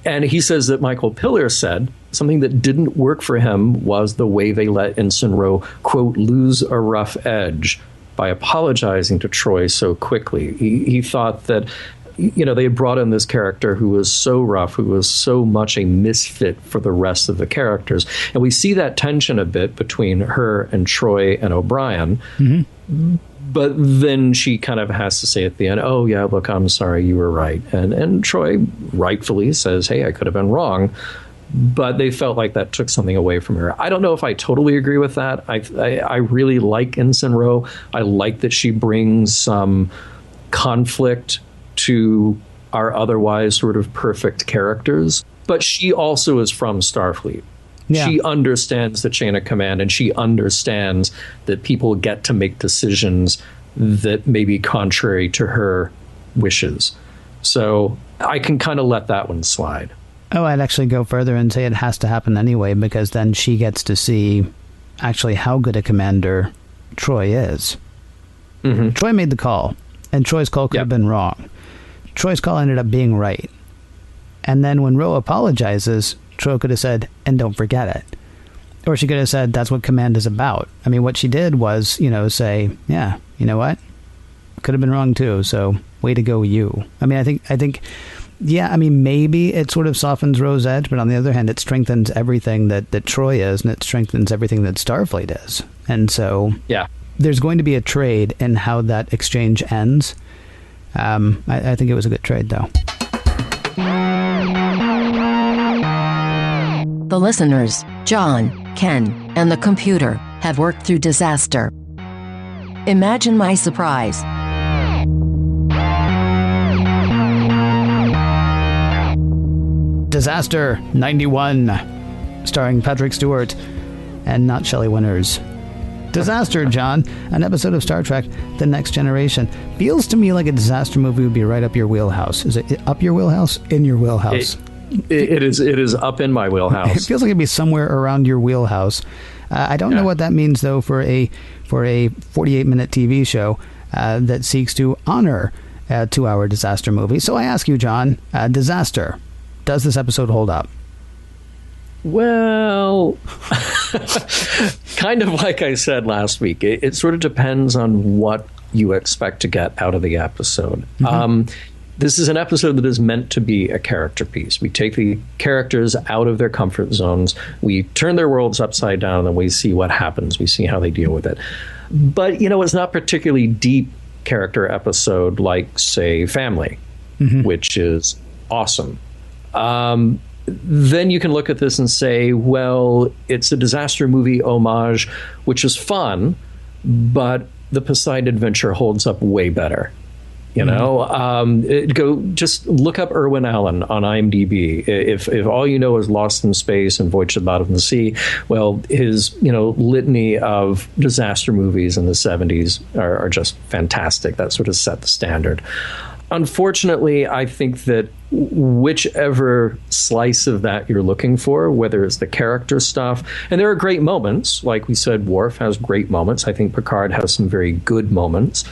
And he says that Michael Piller said something that didn't work for him was the way they let Ensign Ro, quote, lose a rough edge by apologizing to Troy so quickly. He thought that they had brought in this character who was so rough, who was so much a misfit for the rest of the characters. And we see that tension a bit between her and Troy and O'Brien. But then she kind of has to say at the end, oh, yeah, look, I'm sorry, you were right. And Troy rightfully says, hey, I could have been wrong. But they felt like that took something away from her. I don't know if I totally agree with that. I really like Ensign Ro. I like that she brings some conflict to our otherwise sort of perfect characters. But she also is from Starfleet. Yeah. She understands the chain of command, and she understands that people get to make decisions that may be contrary to her wishes. So I can kind of let that one slide. Oh, I'd actually go further and say it has to happen anyway, because then she gets to see actually how good a commander Troy is. Mm-hmm. Troy made the call, and Troy's call could have been wrong. Troy's call ended up being right. And then when Ro apologizes, Troy could have said, and don't forget it. Or she could have said, that's what command is about. I mean, what she did was, say, yeah, you know what? Could have been wrong too, so way to go, you. I mean, I think, yeah, I mean, maybe it sort of softens Ro's edge, but on the other hand, it strengthens everything that Troy is, and it strengthens everything that Starfleet is. And so there's going to be a trade in how that exchange ends. I think it was a good trade, though. The listeners, John, Ken, and the computer, have worked through disaster. Imagine my surprise. Disaster 91, starring Patrick Stewart and not Shelley Winters. Disaster, John, an episode of Star Trek, The Next Generation. Feels to me like a disaster movie would be right up your wheelhouse. Is it up your wheelhouse? In your wheelhouse? It is up in my wheelhouse. It feels like it'd be somewhere around your wheelhouse. I don't know what that means, though, for a 48-minute TV show that seeks to honor a 2-hour disaster movie. So I ask you, John, Disaster, does this episode hold up? Well, kind of like I said last week, it sort of depends on what you expect to get out of the episode. Mm-hmm. This is an episode that is meant to be a character piece. We take the characters out of their comfort zones, we turn their worlds upside down, and then we see what happens. We see how they deal with it. But, it's not particularly deep character episode like, say, Family, which is awesome. Then you can look at this and say, well, it's a disaster movie homage, which is fun, but the Poseidon Adventure holds up way better. Go just look up Irwin Allen on IMDb. If all you know is Lost in Space and Voyage to the Bottom of the Sea, well, his litany of disaster movies in the 70s are just fantastic. That sort of set the standard. Unfortunately, I think that whichever slice of that you're looking for, whether it's the character stuff, and there are great moments, like we said, Worf has great moments. I think Picard has some very good moments.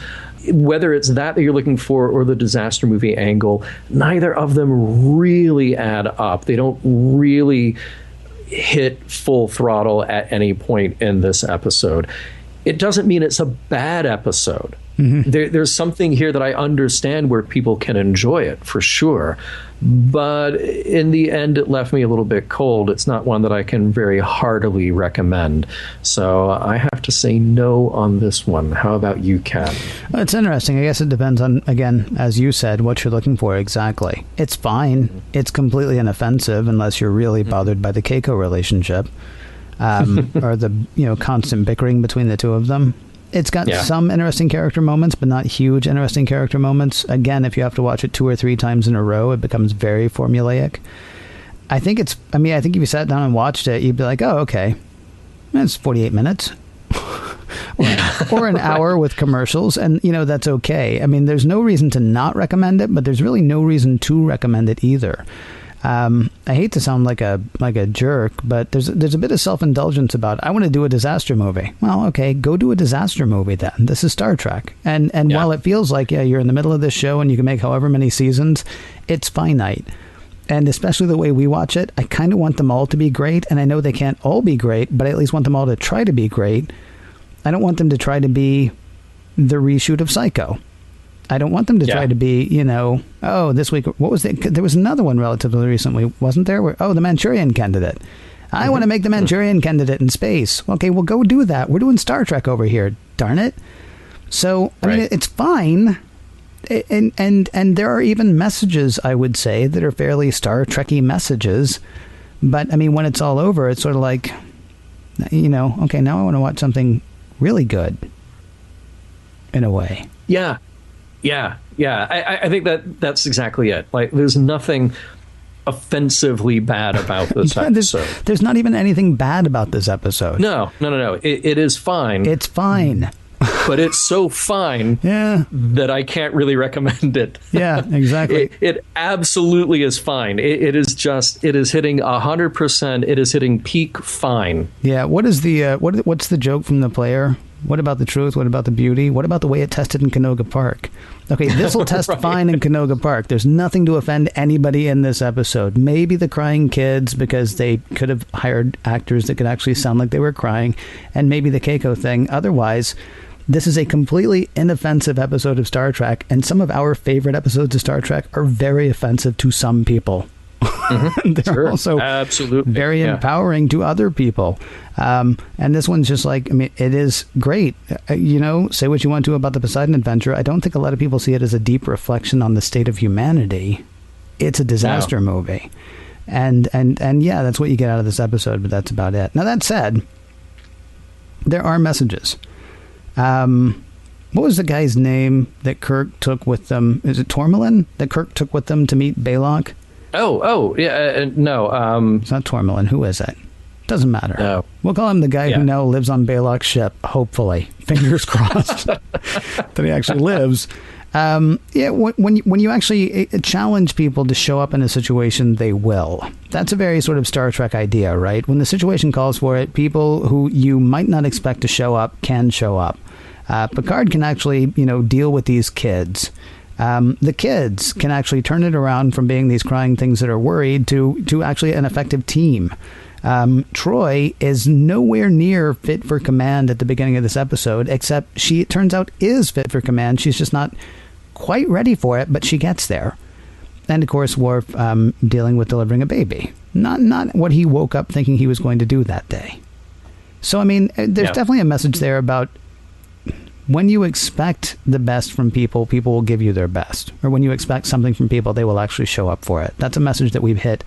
Whether it's that you're looking for or the disaster movie angle, neither of them really add up. They don't really hit full throttle at any point in this episode. It doesn't mean it's a bad episode. Mm-hmm. There's something here that I understand where people can enjoy it, for sure. But in the end, it left me a little bit cold. It's not one that I can very heartily recommend. So I have to say no on this one. How about you, Ken? Well, it's interesting. I guess it depends on, again, as you said, what you're looking for exactly. It's fine. Mm-hmm. It's completely inoffensive unless you're really bothered by the Keiko relationship or the constant bickering between the two of them. It's got some interesting character moments, but not huge interesting character moments. Again, if you have to watch it 2 or 3 times in a row, it becomes very formulaic. I think if you sat down and watched it, you'd be like, oh, okay, that's 48 minutes. or an hour with commercials, and that's okay. I mean, there's no reason to not recommend it, but there's really no reason to recommend it either. I hate to sound like a jerk, but there's a bit of self-indulgence about I want to do a disaster movie. Well, okay, go do a disaster movie then. This is Star Trek. And while it feels like you're in the middle of this show and you can make however many seasons, it's finite. And especially the way we watch it, I kind of want them all to be great, and I know they can't all be great, but I at least want them all to try to be great. I don't want them to try to be the reshoot of Psycho. I don't want them to try to be, this week, what was it? There was another one relatively recently, wasn't there? The Manchurian Candidate. I want to make the Manchurian Candidate in space. Okay, well, go do that. We're doing Star Trek over here, darn it. So, I mean, it's fine. And there are even messages, I would say, that are fairly Star Trek-y messages. But, I mean, when it's all over, it's sort of like, you know, okay, now I want to watch something really good, in a way. Yeah. I think that's exactly it. Like, there's nothing offensively bad about this episode. There's not even anything bad about this episode. No. It is fine. It's fine. But it's so fine that I can't really recommend it. Yeah, exactly. It absolutely is fine. It is hitting 100%. It is hitting peak fine. Yeah. What is the what's the joke from the player? What about the truth? What about the beauty? What about the way it tested in Canoga Park? Okay, this will test fine in Canoga Park. There's nothing to offend anybody in this episode. Maybe the crying kids, because they could have hired actors that could actually sound like they were crying, and maybe the Keiko thing. Otherwise, this is a completely inoffensive episode of Star Trek, and some of our favorite episodes of Star Trek are very offensive to some people. Mm-hmm. They're also absolutely very empowering to other people. And this one's just like, I mean, it is great. You know, say what you want to about the Poseidon Adventure. I don't think a lot of people see it as a deep reflection on the state of humanity. It's a disaster movie. And yeah, that's what you get out of this episode, but that's about it. Now, that said, there are messages. What was the guy's name that Kirk took with them? Is it Tormelin that Kirk took with them to meet Baylock? No. It's not Tormelin. Who is it? Doesn't matter. No. We'll call him the guy who now lives on Baylock's ship, hopefully. Fingers crossed that he actually lives. When you actually challenge people to show up in a situation, they will. That's a very sort of Star Trek idea, right? When the situation calls for it, people who you might not expect to show up can show up. Picard can actually, deal with these kids. The kids can actually turn it around from being these crying things that are worried to actually an effective team. Troy is nowhere near fit for command at the beginning of this episode, except she, it turns out, is fit for command. She's just not quite ready for it, but she gets there. And of course, Worf dealing with delivering a baby. Not what he woke up thinking he was going to do that day. So, I mean, there's definitely a message there about when you expect the best from people, people will give you their best. Or when you expect something from people, they will actually show up for it. That's a message that we've hit.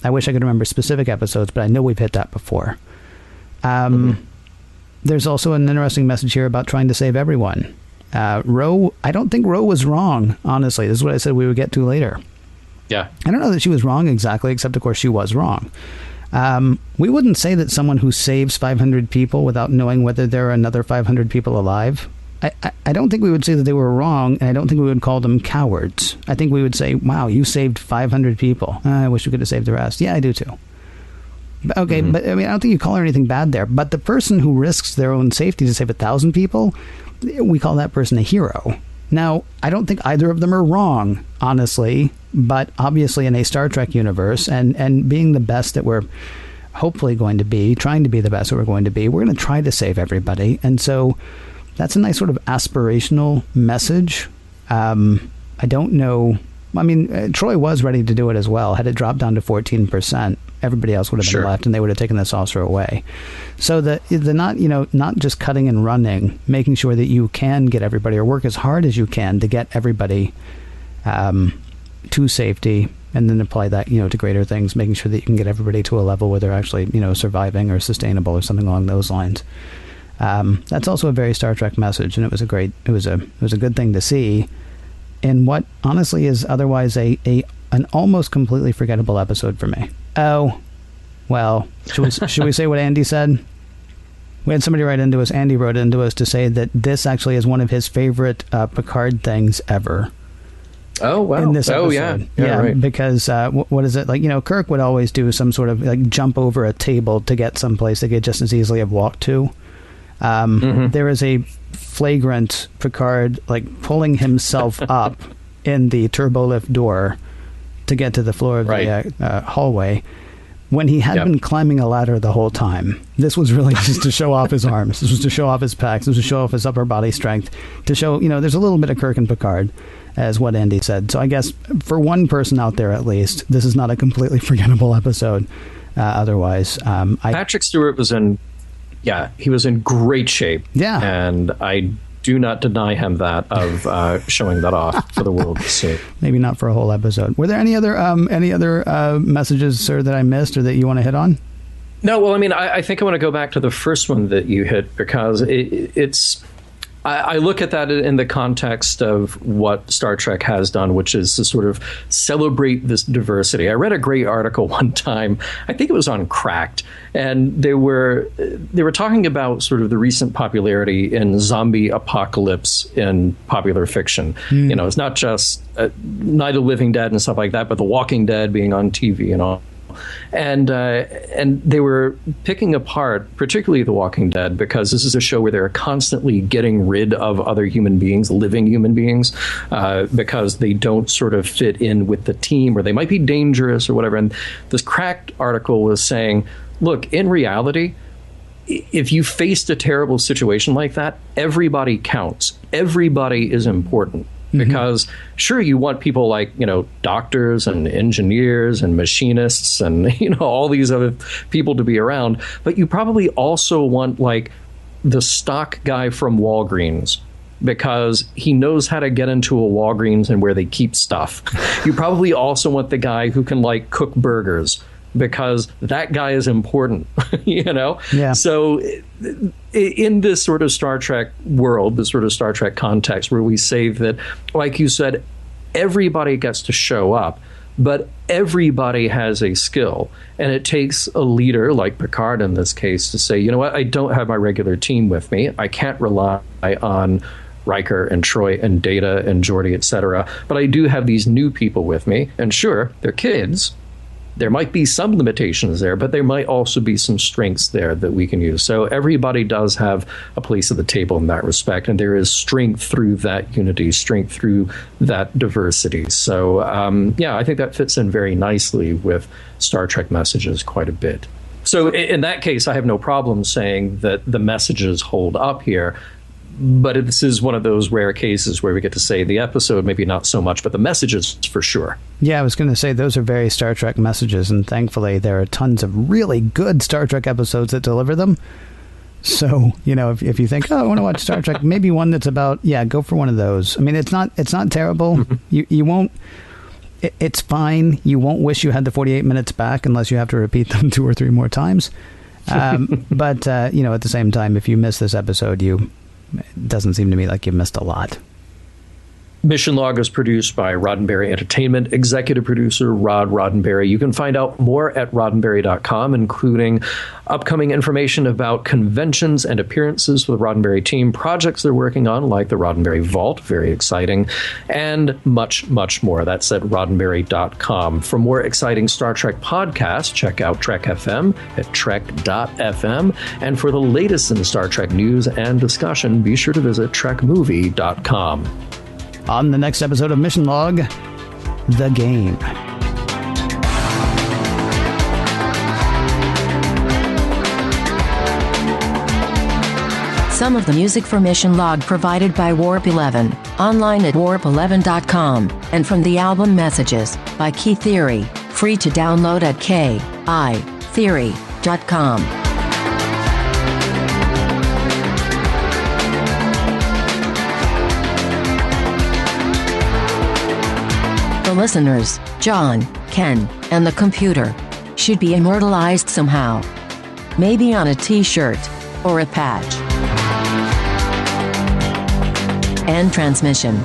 I wish I could remember specific episodes, but I know we've hit that before. There's also an interesting message here about trying to save everyone. Ro, I don't think Ro was wrong, honestly. This is what I said we would get to later. Yeah. I don't know that she was wrong exactly, except, of course, she was wrong. We wouldn't say that someone who saves 500 people without knowing whether there are another 500 people alive. I don't think we would say that they were wrong, and I don't think we would call them cowards. I think we would say, wow, you saved 500 people. I wish we could have saved the rest. Yeah, I do too. But, okay, but I mean, I don't think you call her anything bad there. But the person who risks their own safety to save 1,000 people, we call that person a hero. Now, I don't think either of them are wrong, honestly, but obviously in a Star Trek universe, and being the best that we're hopefully going to be, trying to be the best that we're going to be, we're going to try to save everybody. And so that's a nice sort of aspirational message. I don't know. I mean, Troy was ready to do it as well. Had it dropped down to 14%, everybody else would have been left, and they would have taken the saucer away. So the not just cutting and running, making sure that you can get everybody, or work as hard as you can to get everybody to safety, and then apply that to greater things, making sure that you can get everybody to a level where they're actually surviving or sustainable or something along those lines. That's also a very Star Trek message, and it was a good thing to see in what honestly is otherwise an almost completely forgettable episode for me. Oh, well, should we say what Andy said? We had somebody write into us. Andy wrote into us to say that this actually is one of his favorite Picard things ever. Oh, wow. In this episode. Yeah, right. Because what is it? Kirk would always do some sort of jump over a table to get someplace they could just as easily have walked to. There is a flagrant Picard pulling himself up in the turbolift door to get to the floor of the hallway when he had been climbing a ladder the whole time. This was really just to show off his arms. This was to show off his pecs. This was to show off his upper body strength, to show there's a little bit of Kirk and Picard, as what Andy said. So I guess for one person out there at least, this is not a completely forgettable episode. Otherwise, Patrick Stewart was in. Yeah, he was in great shape. Yeah. And I do not deny him that of showing that off for the world to see. Maybe not for a whole episode. Were there any other messages, sir, that I missed or that you want to hit on? No, well, I mean, I think I want to go back to the first one that you hit, because it's... I look at that in the context of what Star Trek has done, which is to sort of celebrate this diversity. I read a great article one time, I think it was on Cracked, and they were talking about sort of the recent popularity in zombie apocalypse in popular fiction. You know, it's not just Night of the Living Dead and stuff like that, but The Walking Dead being on TV and all. And they were picking apart, particularly The Walking Dead, because this is a show where they're constantly getting rid of other human beings, living human beings, because they don't sort of fit in with the team, or they might be dangerous or whatever. And this Cracked article was saying, look, in reality, if you faced a terrible situation like that, everybody counts. Everybody is important. Because sure, you want people like, you know, doctors and engineers and machinists and, you know, all these other people to be around. But you probably also want like the stock guy from Walgreens, because he knows how to get into a Walgreens and where they keep stuff. You probably also want the guy who can like cook burgers, because that guy is important, you know? Yeah. So in this sort of Star Trek world, this sort of Star Trek context where we say that, like you said, everybody gets to show up, but everybody has a skill. And it takes a leader like Picard in this case to say, you know what, I don't have my regular team with me. I can't rely on Riker and Troy and Data and Geordi, etc. But I do have these new people with me. And sure, they're kids. There might be some limitations there, but there might also be some strengths there that we can use. So everybody does have a place at the table in that respect, and there is strength through that unity, strength through that diversity. So, yeah, I think that fits in very nicely with Star Trek messages quite a bit. So in that case, I have no problem saying that the messages hold up here. But this is one of those rare cases where we get to say the episode, maybe not so much, but the messages for sure. Yeah, I was going to say those are very Star Trek messages, and thankfully there are tons of really good Star Trek episodes that deliver them. So, you know, if you think, oh, I want to watch Star Trek, maybe one that's about, yeah, go for one of those. I mean, it's not terrible. You won't, it's fine. You won't wish you had the 48 minutes back unless you have to repeat them 2 or 3 more times. But, you know, at the same time, if you miss this episode, it doesn't seem to me like you missed a lot. Mission Log is produced by Roddenberry Entertainment, executive producer Rod Roddenberry. You can find out more at roddenberry.com, including upcoming information about conventions and appearances for the Roddenberry team, projects they're working on, like the Roddenberry Vault, very exciting, and much, much more. That's at roddenberry.com. For more exciting Star Trek podcasts, check out Trek FM at trek.fm. And for the latest in Star Trek news and discussion, be sure to visit trekmovie.com. On the next episode of Mission Log, The Game. Some of the music for Mission Log provided by Warp 11, online at warp11.com, and from the album Messages by Key Theory, free to download at kitheory.com. The listeners, John, Ken, and the computer, should be immortalized somehow. Maybe on a t-shirt or a patch. End transmission.